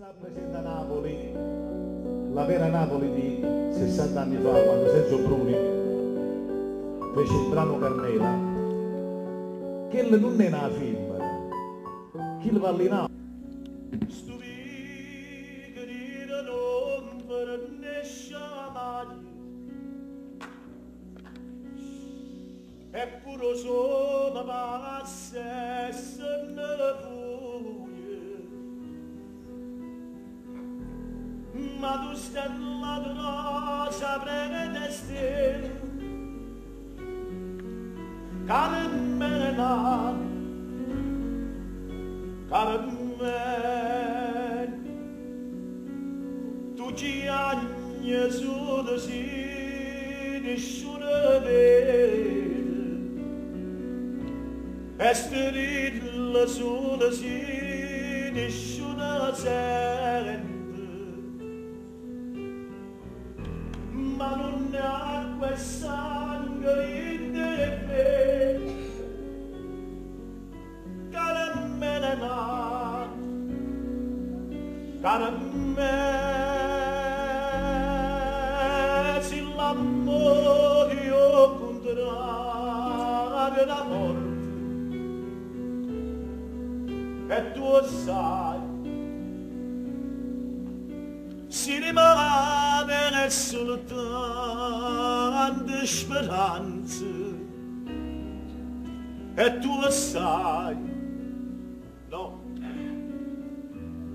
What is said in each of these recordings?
Rappresenta Napoli, la vera Napoli di 60 anni fa, quando Sergio Bruni fece il brano Carmela, che non è una film, chi va lì là. Eppure sono passe e sono furie, ma tu stella rosa prende stelle, Carmela, Carmela, tu ci agni su di sì, nessuno vede. E sterilla sulla sì, nessuno sente, ma non ne ha quel sangue in te, Carmela, Carmela, se l'amore io contrario da morte. E tu sai, si rimane soltanto speranze, e tu sai, no,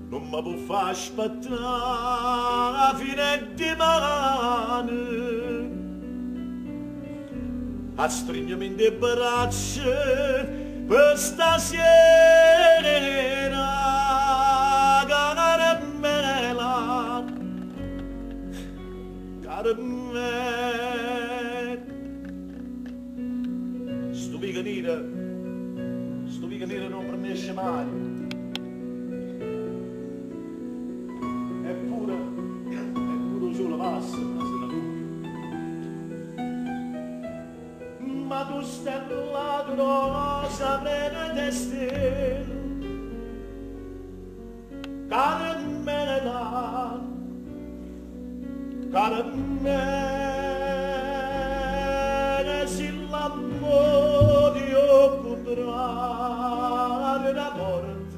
non mi può far aspettare fine di mano, a stringermi in le braccia per stasera, Carmela, Carmela. Sto viganire non permesce mai, eppure solo passa, ma tu stella rosa prende stelle, Carmela, Carmela, se l'amore io contrario da morte,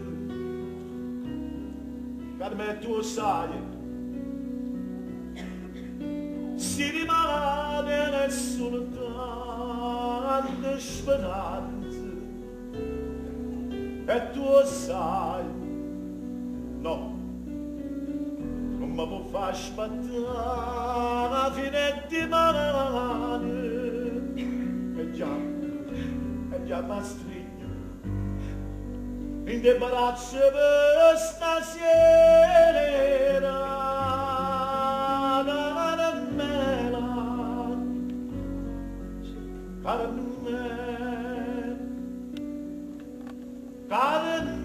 Carmela tu sai, si rimane soltanto speranze, e tu sai, no, non mi può far aspettare fine di mano, e già mi stringo in le braccia per stasera, Carmela, Carmela,